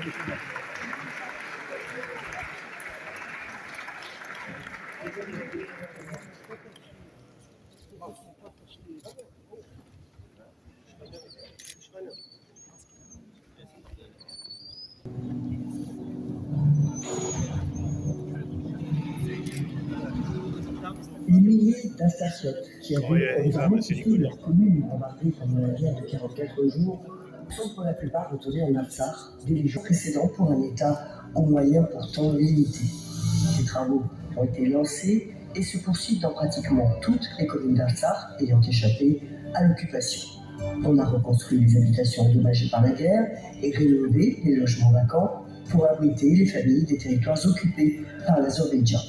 Les milliers d'internautes qui avaient provisoirement quitté leur commune bombardée pendant la guerre de 44 jours sont pour la plupart retournés en Artsakh dès les jours précédents pour un État aux moyens pourtant limités. Ces travaux ont été lancés et se poursuivent dans pratiquement toutes les communes d'Artsakh ayant échappé à l'occupation. On a reconstruit les habitations endommagées par la guerre et rénové les logements vacants pour abriter les familles des territoires occupés par l'Azerbaïdjan.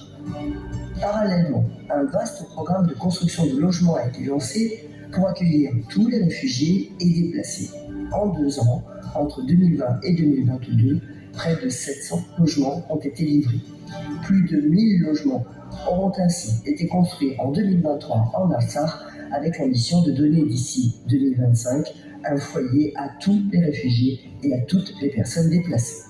Parallèlement, un vaste programme de construction de logements a été lancé pour accueillir tous les réfugiés et déplacés. En 2 ans, entre 2020 et 2022, près de 700 logements ont été livrés. Plus de 1000 logements auront ainsi été construits en 2023 en Artsakh, avec l'ambition de donner d'ici 2025 un foyer à tous les réfugiés et à toutes les personnes déplacées.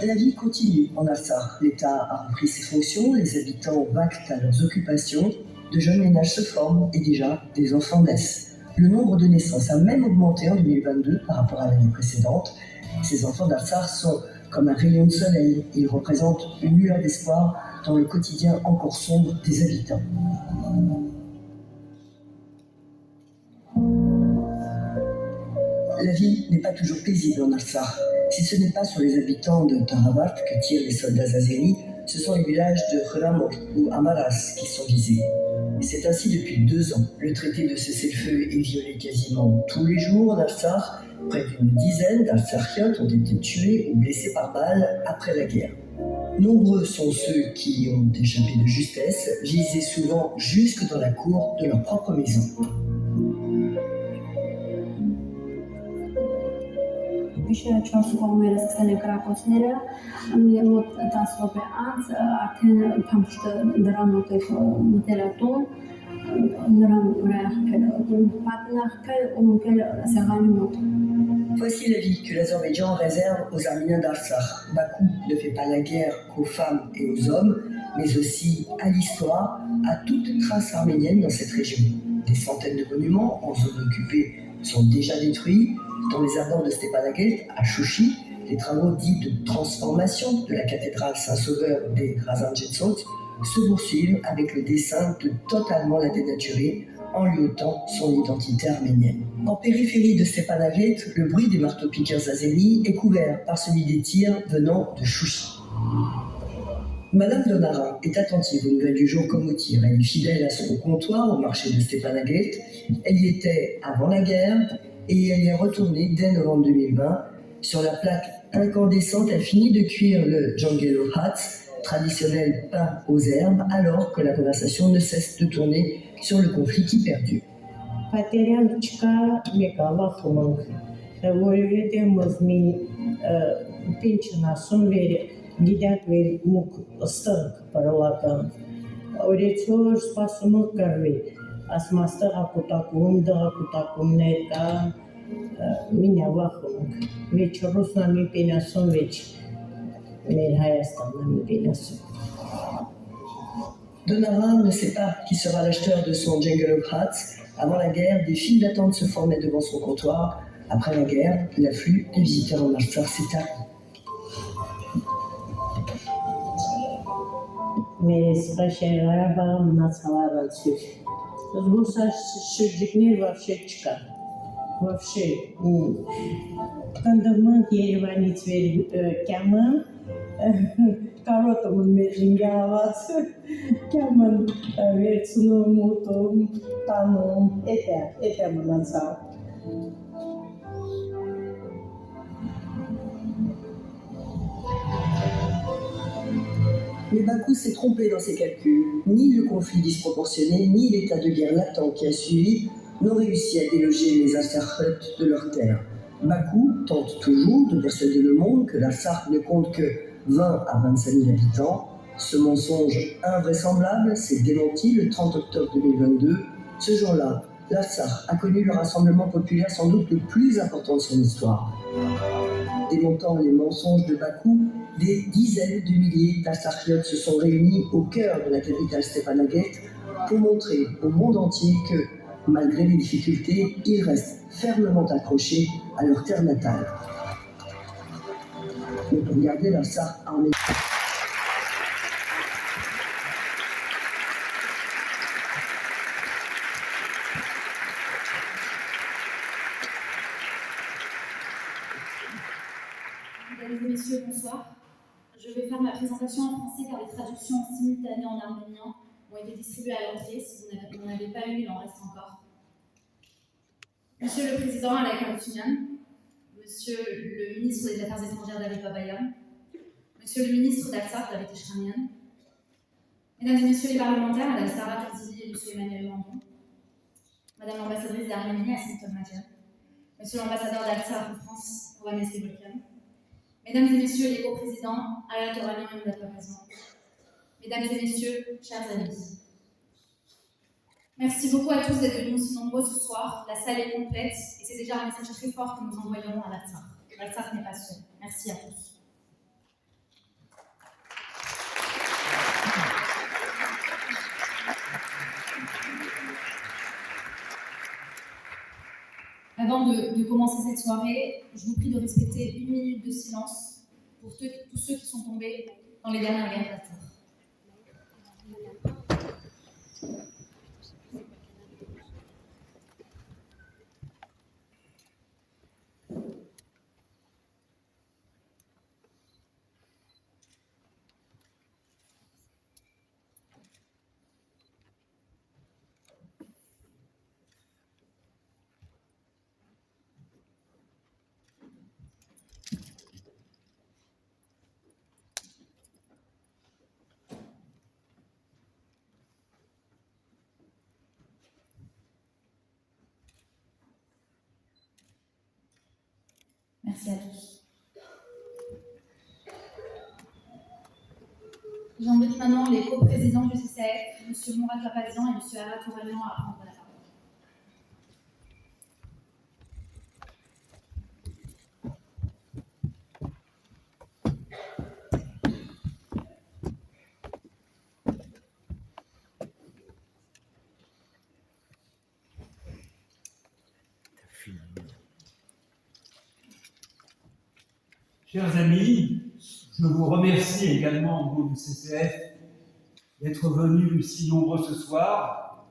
La vie continue en Artsakh. L'État a repris ses fonctions, les habitants vaquent à leurs occupations, de jeunes ménages se forment et déjà des enfants naissent. Le nombre de naissances a même augmenté en 2022 par rapport à l'année précédente. Ces enfants d'Artsakh sont comme un rayon de soleil. Ils représentent une lueur d'espoir dans le quotidien encore sombre des habitants. La vie n'est pas toujours paisible en Artsakh. Si ce n'est pas sur les habitants de Taravart que tirent les soldats azéris, ce sont les villages de Khramor ou Amaras qui sont visés. C'est ainsi depuis 2 ans. Le traité de cessez-le-feu est violé quasiment tous les jours en Artsakh. Près d'une dizaine d'Artsakhiens ont été tués ou blessés par balle après la guerre. Nombreux sont ceux qui ont échappé de justesse, gisés souvent jusque dans la cour de leur propre maison. Voici la vie que l'Azerbaïdjan réserve aux Arméniens d'Artsakh. Bakou ne fait pas la guerre qu'aux femmes et aux hommes, mais aussi à l'histoire, à toute trace arménienne dans cette région. Des centaines de monuments en zone occupée sont déjà détruits. Dans les abords de Stepanakert, à Chouchi, les travaux dits de transformation de la cathédrale Saint-Sauveur des Razanjetsot se poursuivent avec le dessein de totalement la dénaturer en lui ôtant son identité arménienne. En périphérie de Stepanakert, le bruit des marteaux-piqueurs azéris est couvert par celui des tirs venant de Chouchi. Madame Donara est attentive aux nouvelles du jour comme aux tirs. Elle est fidèle à son comptoir au marché de Stepanakert. Elle y était avant la guerre et elle y est retournée dès novembre 2020. Sur la plaque incandescente, elle finit de cuire le Jangelo Hats, traditionnel pain aux herbes, alors que la conversation ne cesse de tourner sur le conflit qui perdure. Donara ne sait pas qui sera l'acheteur de son Jungle Hats. Avant la guerre, des files d'attente se formaient devant son comptoir. Après la guerre, l'afflux des visiteurs en Artsakh s'est arrêté. Вообще, Kandırman Yerevanից կյամն կարոտում մեջինգաված կյամն վերցնում ուտում տանում էտա մնացավ Mais Bakou s'est trompé dans ses calculs. Ni le conflit disproportionné, ni l'état de guerre latent qui a suivi n'ont réussi à déloger les Artsakhites de leurs terres. Bakou tente toujours de persuader le monde que l'Artsakh ne compte que 20 à 25 000 habitants. Ce mensonge invraisemblable s'est démenti le 30 octobre 2022. Ce jour-là, l'Artsakh a connu le rassemblement populaire sans doute le plus important de son histoire. Démontant les mensonges de Bakou, des dizaines de milliers d'Artsakhiens se sont réunis au cœur de la capitale Stepanakert pour montrer au monde entier que, malgré les difficultés, ils restent fermement accrochés à leur terre natale. Mais pour garder l'Artsakh arménien. Mesdames et messieurs, bonsoir. Je vais faire ma présentation en français car les traductions simultanées en arménien ont été distribuées à l'entrée. Si vous n'en avez pas eu, il en reste encore. Monsieur le Président Alek Haroutunian, Monsieur le Ministre des Affaires étrangères David Babayan, Monsieur le Ministre d'Artsakh David Echramian, Mesdames et Messieurs les parlementaires, Madame Sarah Torzili et Monsieur Emmanuel Mandon, Madame l'ambassadrice d'Arménie Assim Tolmadjian, Monsieur l'ambassadeur d'Artsakh en France, Ovanes Kebolkian, Mesdames et Messieurs les co-présidents, Ayat Oralian et Moudat Papazman, Mesdames et Messieurs, chers amis. Merci beaucoup à tous d'être venus aussi nombreux ce soir. La salle est complète et c'est déjà un message très fort que nous envoyons à l'Artsakh. L'Artsakh n'est pas seul. Merci à tous. Avant de commencer cette soirée, je vous prie de respecter 1 minute de silence pour tous ceux qui sont tombés dans les dernières guerres d'Artsakh. Merci à tous. J'invite maintenant les co-présidents du CCF, M. Mourad Papazian et M. Ayat Oralian à prendre la parole. Chers amis, je vous remercie également au nom du CCF d'être venus si nombreux ce soir.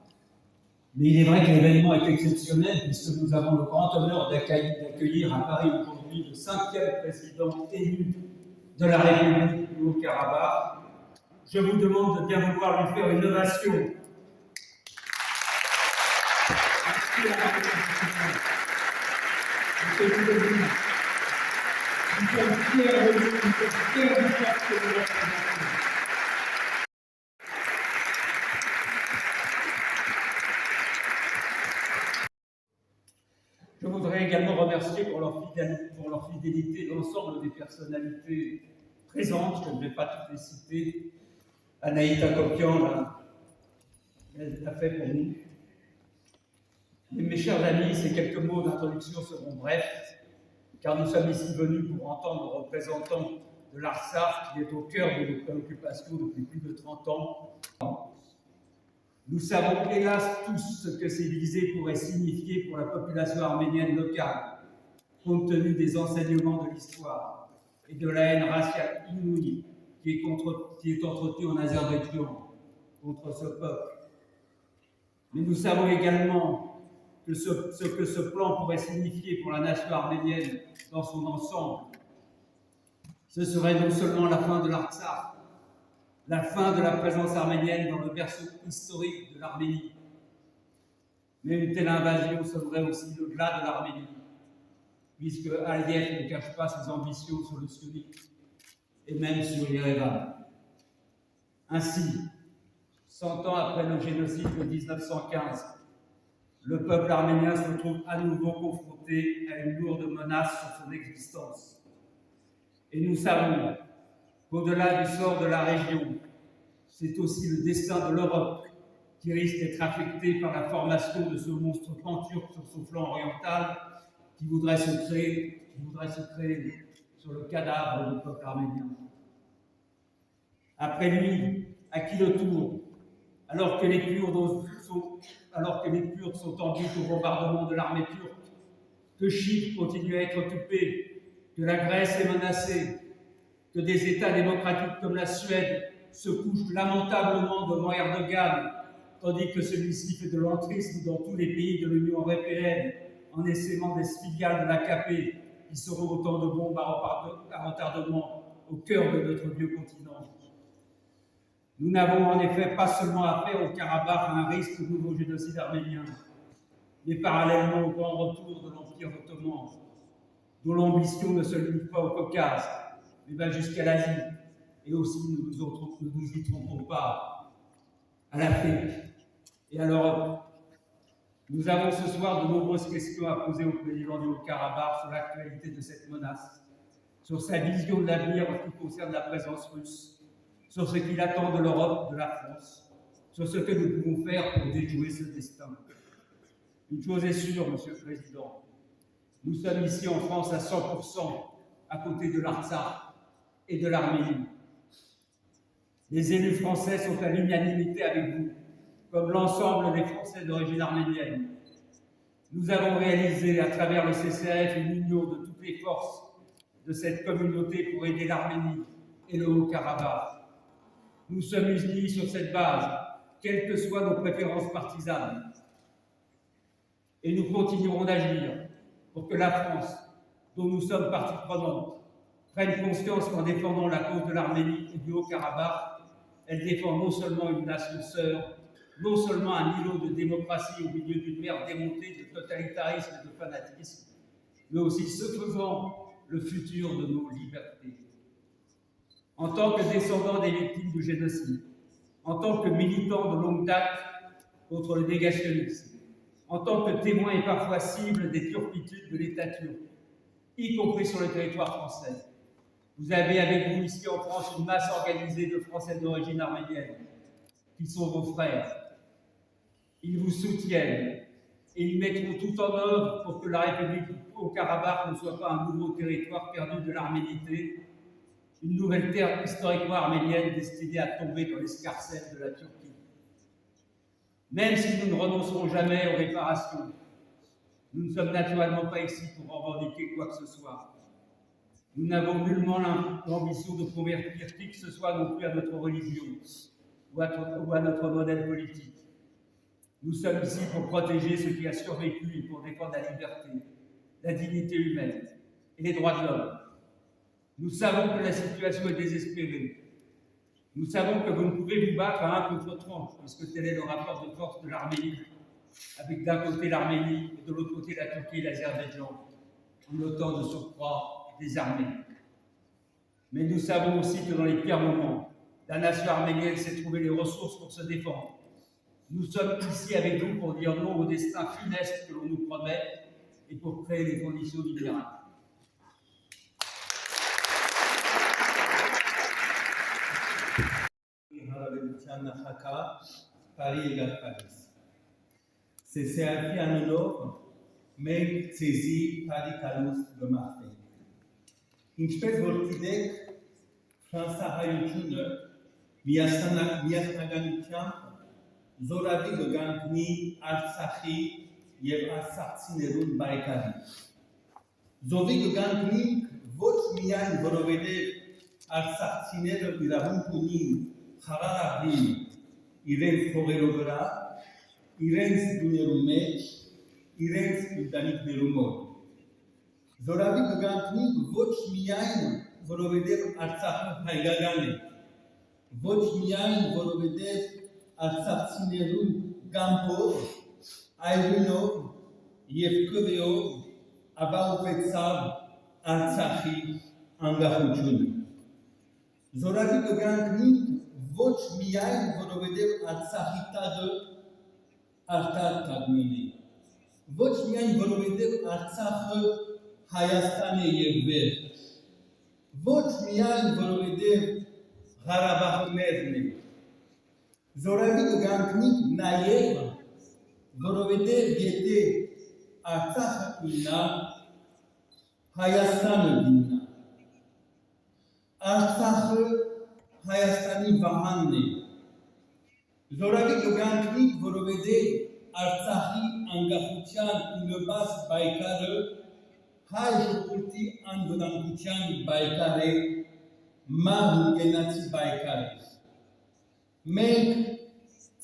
Mais il est vrai que l'événement est exceptionnel puisque nous avons le grand honneur d'accueillir à Paris aujourd'hui le 5e président élu de la République du Haut-Karabakh. Je vous demande de bien vouloir lui faire une ovation. Je voudrais également remercier pour leur fidélité l'ensemble des personnalités présentes. Je ne vais pas toutes les citer. Anaïs Akopian l'a fait pour nous. Mais mes chers amis, ces quelques mots d'introduction seront brefs, car nous sommes ici venus pour entendre le représentant de l'Artsakh qui est au cœur de nos préoccupations depuis plus de 30 ans. Nous savons hélas tous ce que ces visées pourraient signifier pour la population arménienne locale, compte tenu des enseignements de l'histoire et de la haine raciale inouïe qui est entretenue en Azerbaïdjan contre ce peuple. Mais nous savons également ce que ce plan pourrait signifier pour la nation arménienne dans son ensemble. Ce serait non seulement la fin de l'Artsakh, la fin de la présence arménienne dans le berceau historique de l'Arménie, mais une telle invasion serait aussi le glas de l'Arménie, puisque Aliyev ne cache pas ses ambitions sur le sionisme et même sur Yerevan. Ainsi, 100 ans après le génocide de 1915, le peuple arménien se trouve à nouveau confronté à une lourde menace sur son existence. Et nous savons qu'au-delà du sort de la région, c'est aussi le destin de l'Europe qui risque d'être affecté par la formation de ce monstre panturc sur son flanc oriental qui voudrait se créer sur le cadavre du peuple arménien. Après lui, à qui le tour, alors que les Kurdes sont en butte au bombardement de l'armée turque, que Chypre continue à être occupée, que la Grèce est menacée, que des États démocratiques comme la Suède se couchent lamentablement devant Erdogan, tandis que celui-ci fait de l'entrisme dans tous les pays de l'Union européenne en essaimant des filiales de l'AKP qui seront autant de bombes à retardement au cœur de notre vieux continent. Nous n'avons en effet pas seulement affaire au Karabakh à un risque de nouveau génocide arménien, mais parallèlement au grand retour de l'Empire ottoman, dont l'ambition ne se limite pas au Caucase, mais va jusqu'à l'Asie, et aussi, ne nous y trompons pas, à l'Afrique et à l'Europe. Nous avons ce soir de nombreuses questions à poser au président du Haut-Karabakh sur l'actualité de cette menace, sur sa vision de l'avenir en ce qui concerne la présence russe, sur ce qu'il attend de l'Europe, de la France, sur ce que nous pouvons faire pour déjouer ce destin. Une chose est sûre, Monsieur le Président, nous sommes ici en France à 100% à côté de l'Artsakh et de l'Arménie. Les élus français sont à l'unanimité avec vous, comme l'ensemble des Français d'origine arménienne. Nous avons réalisé à travers le CCRF une union de toutes les forces de cette communauté pour aider l'Arménie et le Haut-Karabakh. Nous sommes unis sur cette base, quelles que soient nos préférences partisanes. Et nous continuerons d'agir pour que la France, dont nous sommes partie prenante, prenne conscience qu'en défendant la cause de l'Arménie et du Haut-Karabakh, elle défend non seulement une nation sœur, non seulement un îlot de démocratie au milieu d'une mer démontée de totalitarisme et de fanatisme, mais aussi, ce faisant, le futur de nos libertés. En tant que descendant des victimes du génocide, en tant que militant de longue date contre le négationnisme, en tant que témoin et parfois cible des turpitudes de l'État turc, y compris sur le territoire français, vous avez avec vous ici en France une masse organisée de Français d'origine arménienne, qui sont vos frères. Ils vous soutiennent et ils mettront tout en œuvre pour que la République du Haut-Karabakh ne soit pas un nouveau territoire perdu de l'arménité, une nouvelle terre historiquement arménienne destinée à tomber dans l'escarcelle de la Turquie. Même si nous ne renoncerons jamais aux réparations, nous ne sommes naturellement pas ici pour revendiquer quoi que ce soit. Nous n'avons nullement l'ambition de convertir qui que ce soit non plus à notre religion ou à notre modèle politique. Nous sommes ici pour protéger ce qui a survécu et pour défendre la liberté, la dignité humaine et les droits de l'homme. Nous savons que la situation est désespérée. Nous savons que vous ne pouvez vous battre à 1 contre 30, puisque tel est le rapport de force de l'Arménie, avec d'un côté l'Arménie et de l'autre côté la Turquie et l'Azerbaïdjan, en notant de surcroît des armées. Mais nous savons aussi que dans les pires moments, la nation arménienne sait trouver les ressources pour se défendre. Nous sommes ici avec vous pour dire non au destin funeste que l'on nous promet et pour créer les conditions du miracle. CCRF անունով մենք ցեզի բարի կալուս գմախտենք։ Ինչպես որ գիտեք, ֆրանսահայությունը միասնականությամբ զորավի կգանքնի Արցախի եւ արցախցիներուն բարեկամի։ Զովի կգանքնի ոչ միայն որովհետեւ արցախցիները իրավունք ունին խաղաղ իրենց փողերով վրա, իրենց դուներու մեջ, իրենց ընտանիքներու մոտ։ Զորավի կգանքնի ոչ միայն որովհետև Արցախը հայկական է, ոչ միայն որովհետև արցախցիներու գամբով, այրունով եւ կվեով ապահովեցավ Արցախի անկախությունը։ Զորավի կգանքնի ոչ միայն որովհետև Արցախի տաղը արտար կազմինի, ոչ միայն որովհետև Արցախը Հայաստան է եւ վեր, ոչ միայն որովհետև Ղարաբաղը մերն է, Զորավի կգանքնիկ նաև, որովհետև եթե Արցախը իննա, Հայաստանը իննա։ Արցախը Հայաստանի վահանն է։ Զորավի կգանքնիկ, որովհետև Արցախի անկախության ու նպաստ պայքարը հայ ժողովրդի անվտանգության պայքար է, մահ ու կենացի պայքար է։ Մենք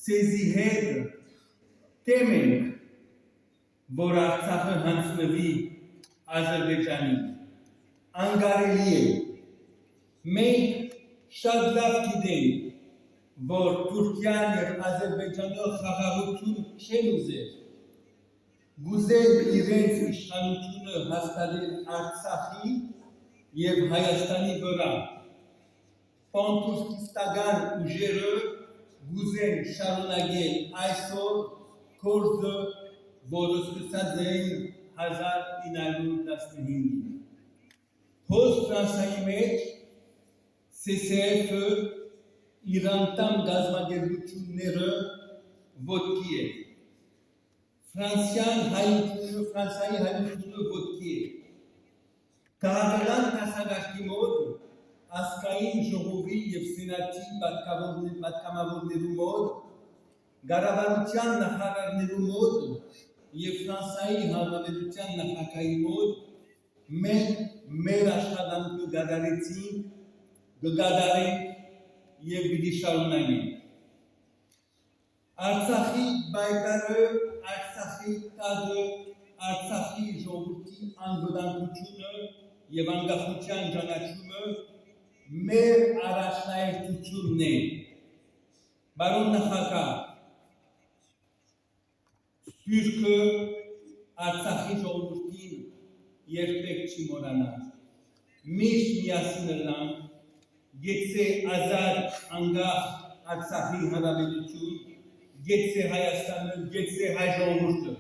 ցեզի հետ թեմ ենք, որ Արցախը հանձնվի Ադրբեջանին, անկարելի է։ Մենք շատ լավ գիտենք, որ Թուրքիան և Ադրբեջանը խաղաղություն չեն ուզել, գուզել իրենց իշխանությունը հաստատել Արցախի և Հայաստանի վրա։ Պանթուրքիստական ուժերը գուզեն շարունակել այսօր գործը, որը սկսած էին 1915-ին։ Հոս Ֆրանսիայի մեջ CCF-ը Իրան-տան գազագերբությունները ոտքի է։ Ֆրանսիայի հայությունը ոտքի է։ Քաղաքական դասակարգի մոտ, ազգային ժողովի և սենատի պատգամավորներու մոտ, կառավարության նախարարներու մոտ և Ֆրանսիայի Հանրապետության նախագահի մոտ մենք մեր աշխատանքը կատարեցինք, կկատարենք և պիտի շարունակենք։ Արցախի պայքարը, Արցախի տագը, Արցախի ժողովրդի անվտանգությունը և անկախության ճանաչումը մեր առաջնահերթությունն է։ Բարոն նախագահ, Սփյուռքը Արցախի ժողովրդին երբեք չի մոռանա։ Միշտ միասին ըլլանք, գեցե ազատ անկախ Արցախի հանրապետություն, գեցե Հայաստանը, գեցե հայ ժողովուրդը։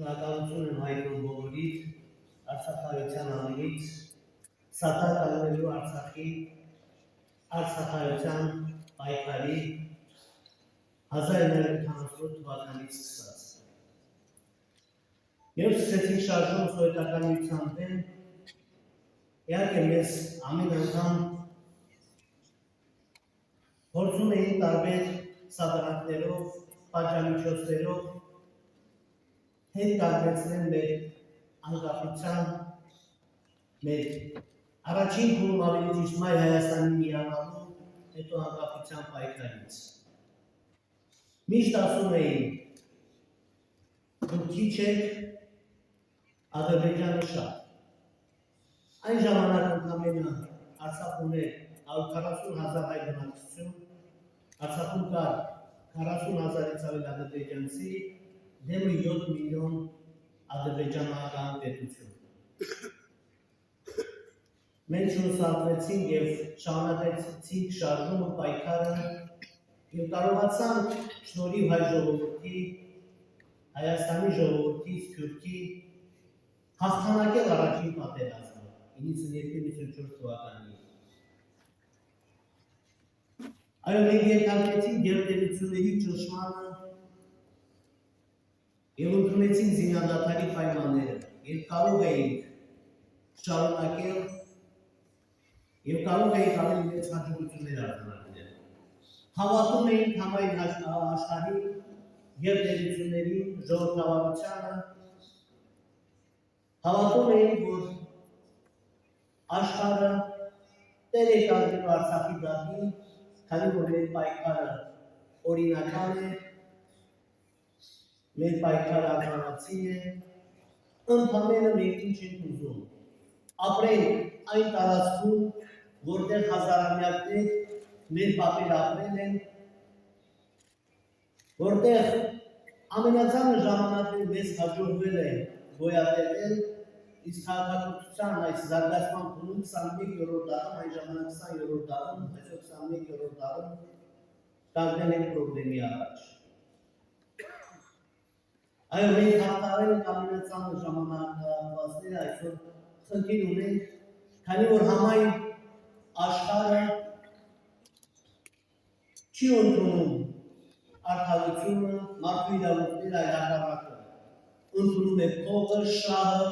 Շնորհակալություն եմ հայտնում բոլորիդ արցախայության անունից սատարելու Արցախայության պայքարի 1978 թվականից սկսած։ Երբ սկսեցինք շարժում սովետական միության դեմ, իհարկե մեզ ամեն անգամ փորձում էին տարբեր սադրանքներով, պատժամիջոցներով հետ կարգեցնել մեր անկախության, մեր առաջին փուլում ավելի ճիշտ մայր Հայաստանի միանալու, հետո անկախության պայքարից։ Միշտ ասում էին, դուք քիչ եք, Ադրբեջանը շատ։ Այն ժամանակ ընդամենը Արցախ ուներ 140,000 հայ բնակչություն, Արցախում կար 40,000-ից ավել ադրբեջանցի, դեմը 7 միլիոն ադրբեջանական պետություն։ Մենք շնորհացինք և շարունակեցինք շարժումը, պայքարը և կարողացանք շնորհիվ հայ ժողովրդի, Հայաստանի ժողովրդի, Սփյուռքի հաղթանակել առաջին պատերազմը 92-94 թվականին։ Այո, մենք ենթարկվեցինք գերտերությունների ճնշմանը և ընդունեցինք զինադադարի պայմանները, և կարող էինք շարունակել և կարող էինք ավելի մեծ հաջողություններ արձանագրել։ Հավատում էինք համայն աշխարհի գերտերությունների ժողովրդավարությանը, հավատում էինք, որ աշխարհը տեր է կազմելու Արցախի դաշտին, քանի որ մեր պայքարը օրինական է, մեր պայքարը արձանացի է, ընդամենը մենք ինչ ենք ուզում, ապրենք այն տարածքում, որտեղ հազարամյակներ մեր պապերը ապրել են, որտեղ ամենածանր ժամանակներում մեզ հաջողվել է գոյատևել, իսկ քաղաքացիության այս զարգացման փուլում 21-րդ դարում, այն ժամանակ 20-րդ դարում, այսօր 21-րդ դարում կանգնել են պրոբլեմի առաջ։ Այո, մենք հաղթարել ենք ամենածանր ժամանակահատվածները, այսօր խնդիր ունենք, քանի որ համայն աշխարհը չի ընդունում արդարությունը, մարդու իրավունքները, այլ հակառակը, ընդունում է փողը, շահը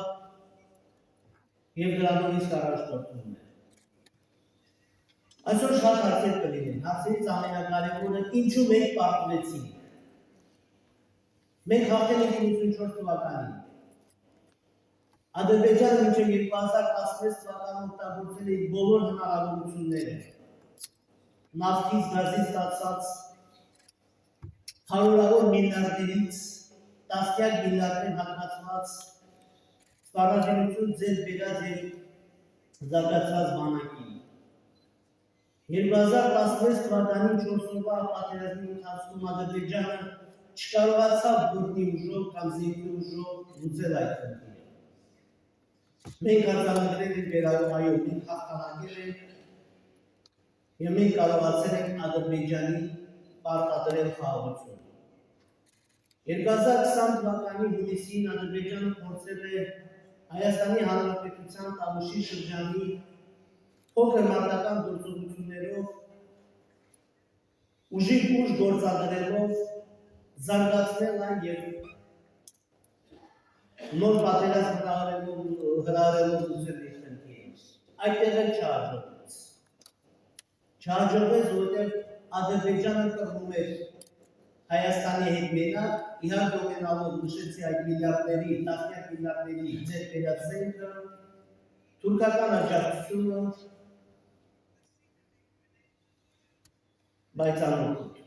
և դրանով իսկ առաջնորդում է։ Այսօր շատ հարցեր կլինեն, հարցերից ամենակարևորը ինչու մենք պարտվեցինք։ Մենք հաղթել ենք 94 թվականին։ Ադրբեջանը մինչև 2016 թվականին օգտագործել է բոլոր հնարավորությունները։ Նավթից, գազից ստացած հարյուրավոր միլիարդերից տասնյակ միլիարդներ հատկացված սպառազինություն ձեռք բերած և զարգացած բանակին։ 2016 թվականին 4 օրվա պատերազմի ընթացքում Ադրբեջանը չկարողացավ գտնի ուժով կամ զենքի ուժով լուծել այդ խնդիրը։ Մենք արձանագրել ենք վերայով, այո, մենք հաղթանակել ենք և մենք կարողացել ենք Ադրբեջանի պարտադրել խաղաղություն։ 2020 թվականի հունիսին Ադրբեջանը փորձել է Հայաստանի Հանրապետության Տավուշի շրջանի փոքր մարտական գործողություններով ուժի ուժ գործադրելով զարգացնել այն և նոր պատերազմ հրահրելով լուծել իր խնդիրը։ Այդտեղ էլ չհաջողվեց։ Չհաջողվեց, որովհետև Ադրբեջանը կռվում էր Հայաստանի հետ մենակ, իհարկե ունենալով նշեցի այդ միլիարդների, տասնյակ միլիարդների ձեռք բերած զենքը, թուրքական աջակցությունը, բայց անօգուտ։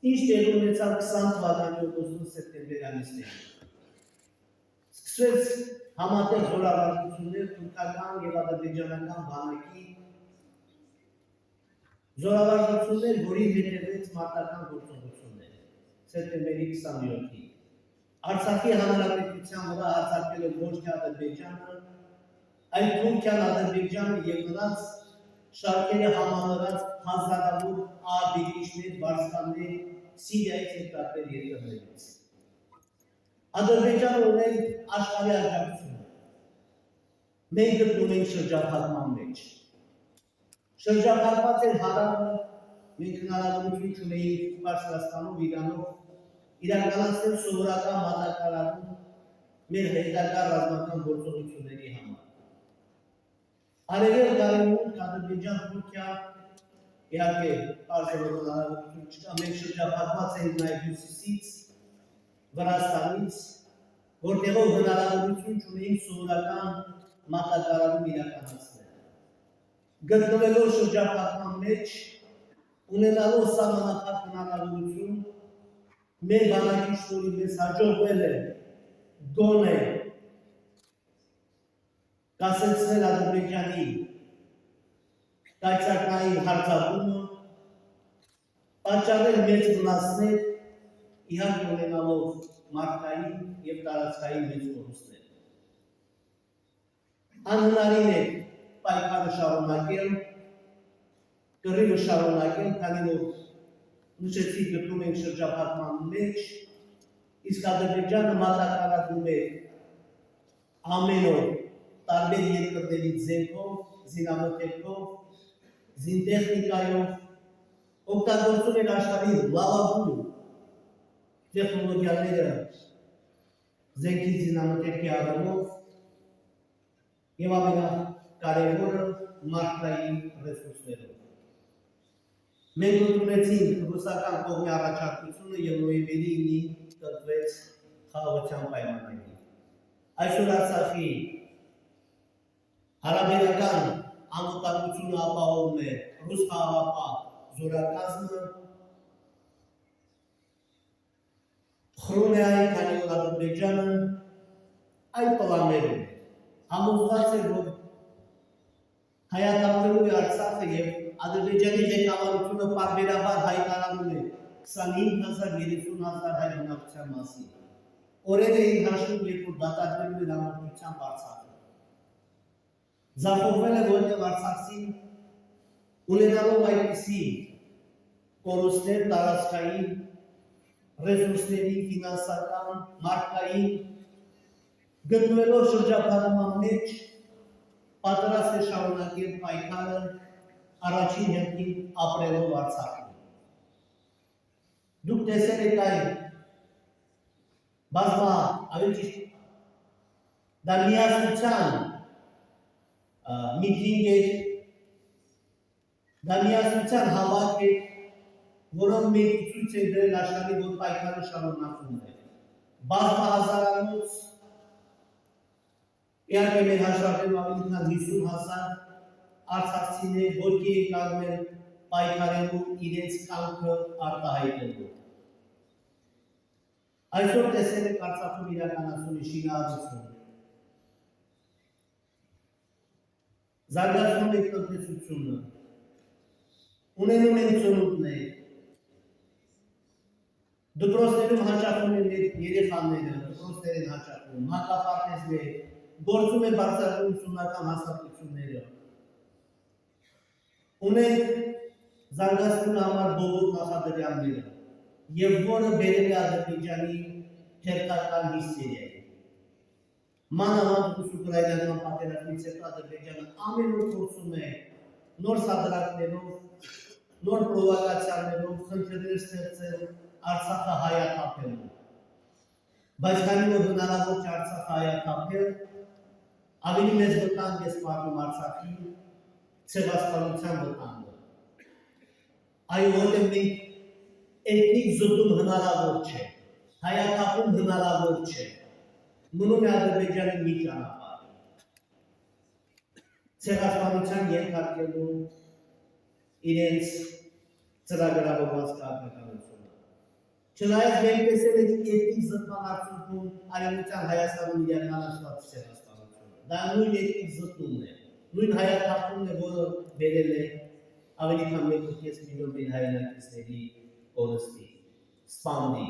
Ինչ տեղի ունեցավ 20 թվականի օգոստոս-սեպտեմբեր ամիսներին։ Սկսվեց համատեղ զորավարժություններ թուրքական և ադրբեջանական բանակի զորավարժություններ, որին հետևեց մարտական գործողություններ սեպտեմբերի 27-ին։ Արցախի հանրապետության վրա հարձակվելով ոչ թե Ադրբեջանը, այլ Թուրքիան, Ադրբեջանը և նրանց շարքերը համալրած հազարավոր ահաբեկիչներ, վարձկաններ Սիրիայից և տարբեր երկրներից։ Ադրբեջանը ուներ աշխարհի աջակցությունը։ Մենք գտնվում ենք շրջափակման մեջ։ Շրջափակված էր հարավը, մենք հնարավորություն չունեինք Պարսկաստանով, Իրանով իրականացնել սովորական մատակարարում մեր հետագա ռազմական գործողությունների համար։ Արևելք արևմուտք, Ադրբեջան, Թուրքիա, իհարկե պարզելով հնարավորություն չկա, մենք շրջափակված ենք նաև հյուսիսից, Վրաստանից, որտեղով հնարավորություն չունեինք սովորական մատակարարում իրականացնել։ Գտնվելով շրջափակման մեջ, ունենալով սահմանափակ հնարավորություն, մեր բանակի շնորհիվ մեզ հաջողվել է գոնե կասեցնել Ադրբեջանի կայծակնային հարձակումը, պատճառել մեծ վնասներ, իհարկե ունենալով մարդկային և տարածքային մեծ կորուստներ։ Անհնարին է պայքարը շարունակել, կռիվը շարունակել, քանի որ նշեցի գտնում ենք շրջափակման մեջ, իսկ Ադրբեջանը մատակարարվում է ամեն օր տարբեր երկրների զենքով, զինամթերքով, զինտեխնիկայով, օգտագործում են աշխարհի լավագույն տեխնոլոգիաները զենքի զինամթերքի առումով և ամենակարևորը մարդկային ռեսուրսներով։ Մենք ընդունեցինք ռուսական կողմի առաջարկությունը և նոյեմբերի 9-ին կնքվեց խաղաղության պայմանագիր։ Այսօր Արցախի հարաբերական անվտանգությունը ապահովում է ռուս խաղաղապահ զորակազմը, խրում է այն, քանի որ Ադրբեջանը այդ պլաններում համոզված է, որ հայատապելու է Արցախը և Ադրբեջանի ղեկավարությունը պարբերաբար հայտարարում է 25,000-30,000 հայ բնակչության մասին։ օրեր էին հաշվում, երբ որ դատարկվելու էր ամբողջությամբ Արցախը։ Ձախողվել է որտեղ Արցախին ունենալով այդպիսի կորուստներ տարածքային, ռեսուրսների, ֆինանսական, մարդկային, գտնվելով շրջափակման մեջ, պատրաստ է շարունակել պայքարը առաջին հերթին ապրելով Արցախում։ Դուք տեսել եք այն բազմա, ավելի ճիշտ, դա միասնության միտինգ էր, դա միասնության հավաք էր, որոնք մենք ցույց են դրել աշխարհին, որ պայքարը շարունակվում է։ Բազմահազարանոց, իհարկե մեր հաշվարկներում ավելի քան 50,000 արցախցիներ ոտքի են կանգնել պայքարելու իրենց կամքը արտահայտելու։ Այսօր տեսել եք Արցախում իրականացում է շինարարություն։ Զարգացնում է տնտեսությունը, ունենում են ծնունդներ, դպրոցներում հաճախում են երեխաները, դպրոցներ են հաճախում, մանկապարտեզներ, գործում են բարձրագույն ուսումնական հաստատությունները։ Ունենք զարգացնելու համար բոլոր նախադրյալները, եւ որը բերել է Ադրբեջանի հերթական հիսերիայի։ Մանավանդ ռուս-ուկրաինական պատերազմից հետո Ադրբեջանը ամեն օր փորձում է նոր սադրանքներով, նոր պրովոկացիաներով խնդիրներ ստեղծել Արցախը հայաթափելու։ Բայց քանի որ հնարավոր չէ Արցախը հայաթափել, ավելի մեծ վտանգ է սպառնում Արցախի ցեղասպանության վտանգը։ Այո, որտեղ մենք էթնիկ զտում հնարավոր չէ, հայաթափում հնարավոր չէ, մնում է Ադրբեջանի մի ճանապարհ, ցեղասպանության ենթարկելու իրենց ծրագրավորված քաղաքականությունը։ Չնայած մենք տեսել ենք էթնիկ զտման արդյունքում արևմտյան Հայաստանում իրականացված ցեղասպանությունը, դա նույն էթնիկ զտումն է, նույն հայաթափումն է, որը բերել է ավելի քան 1.5 միլիոն մեր հայրենակիցների կորստի, սպանդի։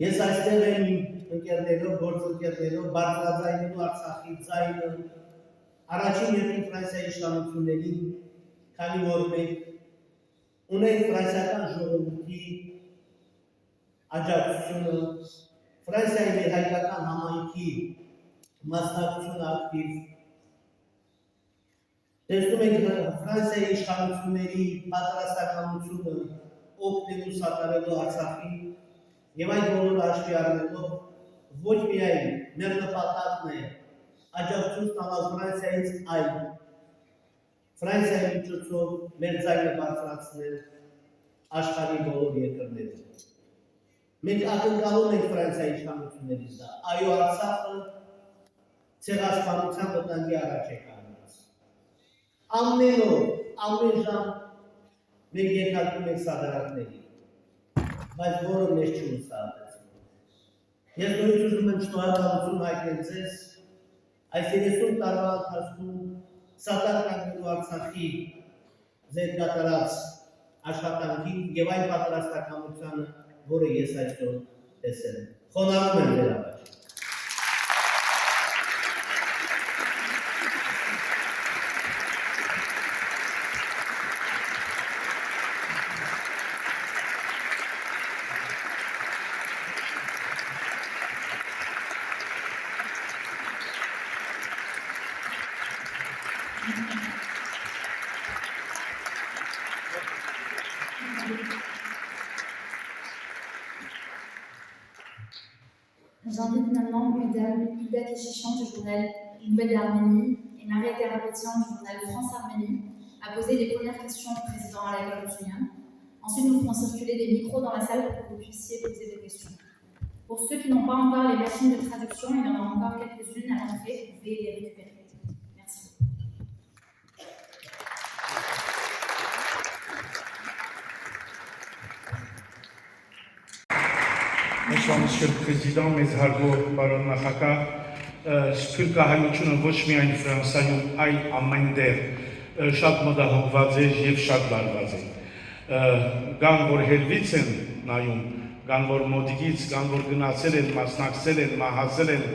Ես այստեղ եմ իմ ընկերներով, գործընկերներով բարձրաձայնելու Արցախի ձայնը առաջին հերթին Ֆրանսիայի իշխանություններին, քանի որ մենք ունենք ֆրանսիական ժողովրդի աջակցությունը, Ֆրանսիայի մեր հայկական համայնքի մասնակցությունը ակտիվ, տեսնում ենք Ֆրանսիայի իշխանությունների պատրաստականությունը օգնելու սատարելու Արցախին եւ այդ բոլորը հաշվի առնելով ոչ միայն մեր նպատակն է աջակցություն ստանալ Ֆրանսիայից, այլ Ֆրանսիայի միջոցով մեր ձայնը բարձրացնել աշխարհի բոլոր երկրներում։ Մենք ակնկալում ենք Ֆրանսիայի իշխանություններից դա, այո, Արցախը ցեղասպանության վտանգի առաջ է կանգնած։ Ամեն օր, ամեն ժամ մենք ենթարկվում ենք սադրանքների, բայց որը մեզ չուսահատեցնում։ Ես նույնիսկ ուզում եմ շնորհակալություն հայտնել ձեզ այս 30 տարվա ընթացքում սատարկ կանգնելու Արցախի ձեր կատարած աշխատանքին եւ այն պատրաստակամությանը, որը ես այսօր տեսել եմ։ Խոնարհում եմ ձեր առաջ։ J'invite maintenant Mesdames Ida Keshishan du journal Nouvelle Arménie et Maria Karapetian du journal France Arménie à poser les premières questions au président Alain Karapetian. Ensuite, nous ferons circuler des micros dans la salle pour que vous puissiez poser des questions. Pour ceux qui n'ont pas encore les machines de traduction, il y en a encore quelques-unes à l'entrée, vous pouvez les récupérer. Merci. Bonsoir, Monsieur le Président, mes հարգող պարոն նախագահ, սփյուռքահայությունը ոչ միայն Ֆրանսիայում, այլ ամենտեղ շատ մտահոգված է եւ շատ լարված է։ Գան որ հելվից են նայում կան որ մոդիկից, կան որ գնացել են, մասնակցել են, մահացել են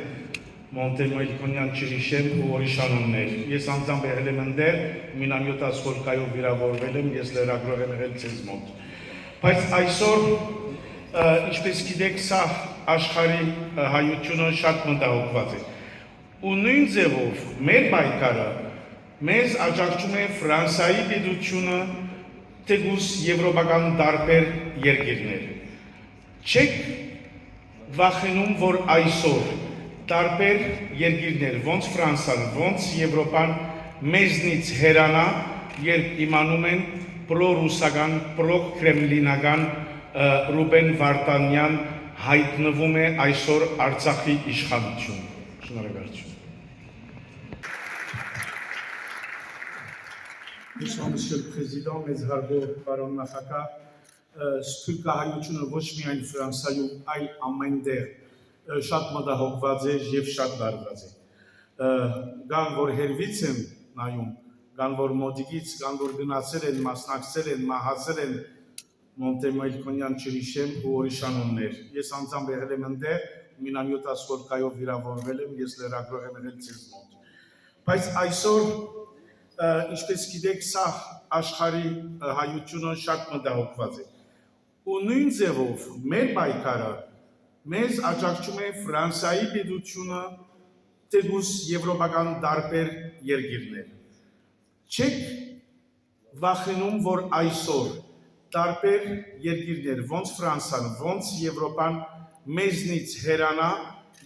Մոնտեմոյլքոնյան Չիրիշեմ ու ուրիշ անուններ։ Ես անձամբ եղել եմ ընդեր, մինամյոտ ասֆոլկայով վիրավորվել եմ, ես լրագրող եմ եղել ձեզ մոտ։ Բայց այսօր, ինչպես գիտեք, սա աշխարհի հայությունը շատ մտահոգված է։ Ու նույն ձևով մեր պայքարը մեզ աջակցում է Ֆրանսիայի պետությունը, թեկուզ եվրոպական տարբեր երկիրներ։ Չեք վախենում, որ այսօր տարբեր երկիրներ, ոնց Ֆրանսիան, ոնց Եվրոպան մեզնից հեռանա, երբ իմանում են պրո-ռուսական, պրո-կրեմլինական Ռուբեն Վարդանյան հայտնվում է այսօր Արցախի իշխանություն։ Շնորհակալություն։ Monsieur le Président, mes հարգող պարոն նախագահ, սփյուռքահայությունը ոչ միայն Ֆրանսիայում, այլ ամենտեղ շատ մտահոգված է եւ շատ լարված է։ Կան որ հերվից են նայում, կան որ մոդիկից, կան որ գնացել են, մասնակցել են, մահացել են Մոնտեմոյլքոնյան Չիրիշեմ ու ուրիշ անուններ։ Ես անձամբ եղել եմ ընդեր, մինամյոտ ասֆոլկայով վիրավորվել եմ, ես լրագրող եմ եղել ձեզ մոտ։ Բայց այսօր, ինչպես գիտեք, սա աշխարհի հայությունը շատ մտահոգված է։ Ու նույն ձևով մեր պայքարը մեզ աջակցում է Ֆրանսիայի պետությունը, թեկուզ եվրոպական տարբեր երկիրներ։ Չեք վախենում, որ այսօր տարբեր երկիրներ, ոնց Ֆրանսիան, ոնց Եվրոպան մեզնից հեռանա,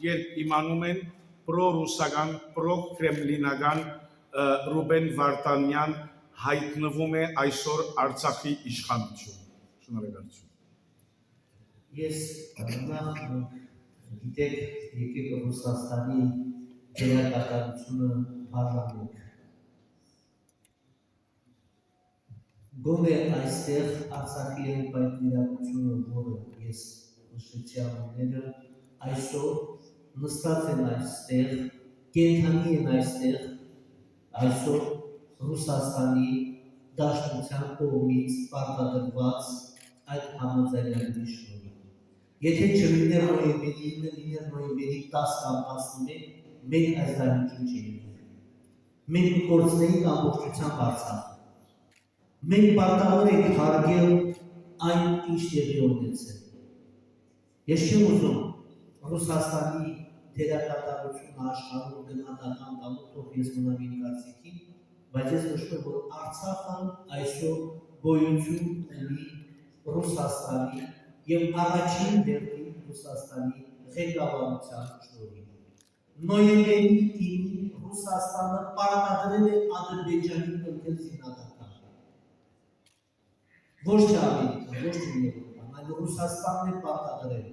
երբ իմանում են պրո-ռուսական, պրո-կրեմլինական Ռուբեն Վարդանյան հայտնվում է այսօր Արցախի իշխանություն։ Շնորհակալություն։ Ես նախ գիտեք եկեք Ռուսաստանի դերակատարությունը բաժանենք։ Գոնե այստեղ Արցախի երբայրությունը, որը ես նշեցի անունները, այսօր նստած են այստեղ, կենդանի են այստեղ, այսօր Ռուսաստանի Դաշնության կողմից պարտադրված այդ համաձայնագրի շնորհիվ։ Եթե չլիներ նոյեմբերի 10 կամ 11, մենք այս դահլիճում չէինք։ Մենք կկորցնեինք ամբողջությամբ Արցախը։ Մենք պարտավոր ենք հարգել այն, ինչ տեղի ունեցել։ Ես չեմ ուզում Ռուսաստանի դերակատարությունը աշխարհում գնահատական տալու, թող ես մնամ իմ կարծիքին, բայց ես նշում եմ, որ Արցախը այսօր գոյություն ունի Ռուսաստանի եւ առաջին դեպքի Ռուսաստանի ղեկավարության շնորհիվ։ Նոյեմբերի 9-ին Ռուսաստանը պարտադրել է Ադրբեջանին ընկել զինադատարը։ Ոչ թե Ամերիկան, ոչ թե Եվրոպան, այլ Ռուսաստանն է պարտադրել։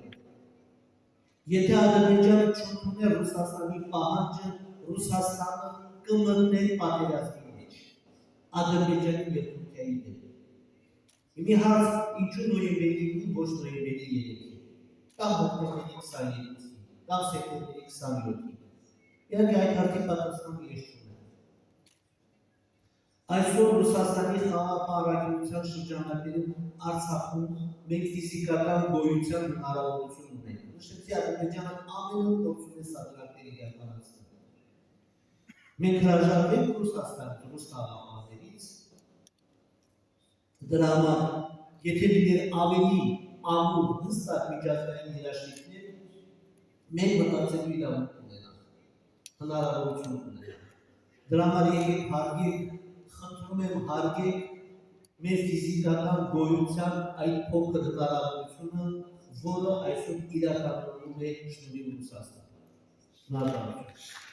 Եթե Ադրբեջանը չընդուներ Ռուսաստանի պահանջը, Ռուսաստանը կմտներ պատերազմի մեջ։ Ադրբեջանի եւ Թուրքիայի դեմ։ Մի հարց, ինչու նոյեմբերի 9-ին, ոչ նոյեմբերի 3-ին, կամ հոկտեմբերի 22-ին, կամ սեպտեմբերի 27-ին։ Իհարկե այդ հարցի պատասխանը ես չունեմ։ Այսօր Ռուսաստանի խաղաղապահարակության շրջանակներում Արցախում մենք ֆիզիկական գոյության հնարավորություն ունենք։ Նշեցի Ադրբեջանը ամեն օր փորձում է սադրանքներ իրականացնել։ Մենք հրաժարվենք Ռուսաստանից, ռուս խաղաղապահներից։ Դրա համար, եթե լիներ ավելի ամուր հստակ միջազգային երաշխիքներ, մենք մտածելու իրավունք ունենանք, հնարավորություն ունենանք։ Դրա համար եկեք հարգենք, խնդրում եմ հարգենք մեր ֆիզիկական գոյության այդ փոքր հնարավորությունը, որը այսօր իրականանում է շնորհիվ Ռուսաստանի։ Շնորհակալություն։